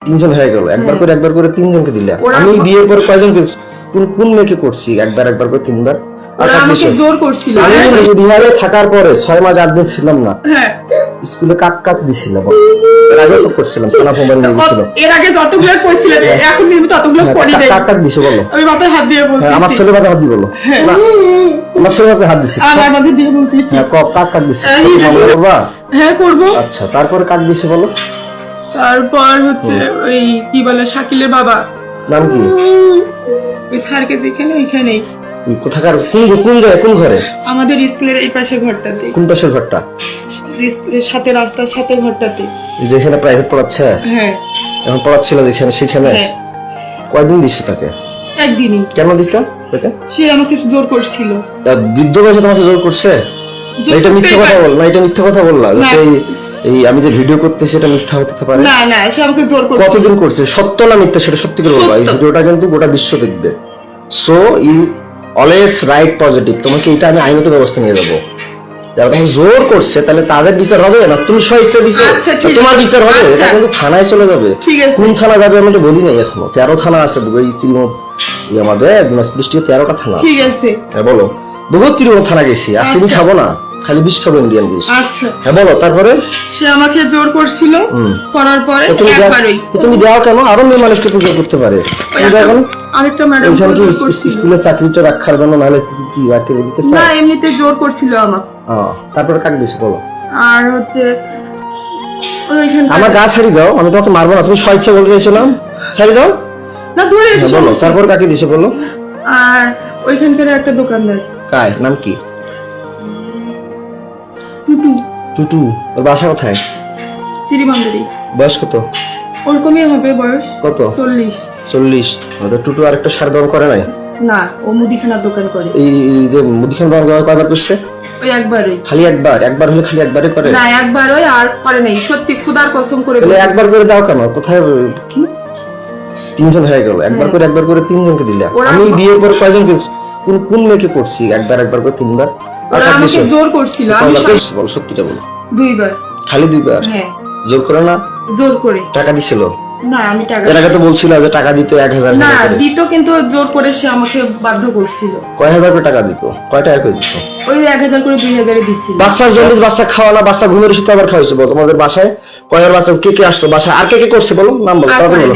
তিনজন হয়ে গেল, একবার করে তিনজনকে দিলা। আমি বিয়ের পর কয়জন কোন মেয়েকে করছি একবার করে তিনবার? আমাকে জোর করছিল। আমি রিহাবে থাকার পরে 6 মাস 8 দিন ছিলাম না, স্কুলে কাক দিছিল, এর আগে তো করছিলাম, থানা মোবাইল নিয়ে গেছিল। এর আগে যতগুলো কইছিলেন এখন নিয়মিত ততগুলো করি নাই। কাক দিছো বলো? আমি মাথায় হাত দিয়ে বলতেছি। আমার ছেলে মাথায় হাত দি বলো না, আমার ছেলে মাথায় হাত দিছি। আমার মাথায় দিয়ে বলতেছি। হ্যাঁ, কাক দিছে করবা? হ্যাঁ করব। আচ্ছা, তারপরে কাক দিছে বলো? তারপর হচ্ছে ওই কি বলে শাকিলের বাবা, নাম কি? ওই স্যারকে যেখানে ওইখানেই। কোথাকার? কোন জায়গায়, কোন ঘরে? আমাদের স্কুলের এই পাশে ঘরটাতে। কোন পাশের ঘরটা? স্কুলের সাথে, রাস্তার সাথে ঘরটাতে। যেখানে প্রাইভেট পড়াচ্ছে? হ্যাঁ। এখন পড়াচ্ছিল যেখানে, সেখানে? হ্যাঁ। কয়দিন দিছে তাকে? একদিনই। কেন দিছে তাকে? সে আমাকে জোর করছিল। বৃদ্ধ বয়সে তোমাকে জোর করছে? এটা মিথ্যা কথা বল না, এটা মিথ্যা কথা বললা। এই আমি যে ভিডিও করতেছি এটা মিথ্যা হতে পারে না? না, সে আমাকে জোর করছে। কতদিন করছে? সত্য না মিথ্যা সেটা সত্যি করে বলবা। এই ভিডিওটা কিন্তু গোটা বিশ্ব দেখবে। So you always write positive. তোমাকে এটা আমি আইনত ব্যবস্থা নিয়ে যাবো। যারা তোমাকে জোর করছে তাহলে তাদের বিচার হবে না, তুমি স্বেচ্ছা দিছো তোমার বিচার হবে। এটা কিন্তু থানায় চলে যাবে। কোন থানা যাবে আমি তো বলি নাই এখনো। 13 থানা আছে এই চিরিমত, আমাদের দিনাজপুর 13টা থানা। ঠিক আছে, হ্যাঁ বলো। বহুত চিরিমত থানা গেছি, আর তুমি খাবো না, খালি বিষ খাবো, ইন্ডিয়ান বিষ। আচ্ছা হ্যাঁ বলো। তারপরে সে আমাকে জোর করছিল, করার পরে একবারই। তুমি দাও কেন? আরো মেয়ে মানুষকে জোর করতে পারে। এখন আরেকটা ম্যাডাম স্কুলে চাকরিটা রাখার জন্য, নাহলে কি আটকে দিতে চায়? না, এমনিতে জোর করছিল আমাকে। তারপরে কাকে দিছে বলো? আর হচ্ছে আমার গা ছাড়ি দাও, আমি তোমাকে মারবো না। তুমি স্বেচ্ছা বলতে চাইছিলাম, ছাড়ি দাও না, ধরে এসে বলো। তারপর কাকে দিছে বলো? আর ওইখানকার একটা দোকানদার। কায় নাম কি? টুটু। টুটু। ওর বাসা কোথায়? চিরিমান্দারি। বয়স কত? ওরকমই হবে বয়স। কত? 40। আমাদের টুটু আর একটা সার দোকান করে নাই? না, ও মুদিখানার দোকান করে। এই যে মুদিখানার দোকান কয়বার করছে? ওই একবারই। খালি একবার হলে খালি একবারই করে? না, একবারই আর করে নাই। সত্যি খোদার কসম করে বলে। একবার করে দাও কেন? কোথায় কি তিনজন হয়ে গেল, একবার করে তিনজনকে দিলা। আমি বিয়ের পর কয়জন কোন মেয়েকে করছি একবার করে তিনবার? আমাকে জোর করছিল। আমি বল, সত্যিটা বল। 2 বার। খালি 2 বার? হ্যাঁ। জোর করে না? জোর করে। টাকা দিছিল? না, আমি টাকা। এর আগে তো বলছিল যে টাকা দিত 1000 না, টাকা করে। দিত কিন্তু জোর করে সে আমাকে বাধ্য করছিল। কয় হাজার করে টাকা দিত? কয় টাকা করে দিত? ওই 1000 করে 2000 দিছিল। বাচ্চার জন্য বাচ্চা খাওয়ালা, বাচ্চা ঘুমের ওষুধ আবার খাওয়াইছে বল। তোমাদের বাসায় কয়বার বাচ্চা কে আসতো বাসায়? আর কে করছে বলো? নাম বলো, তাড়াতাড়ি বলো।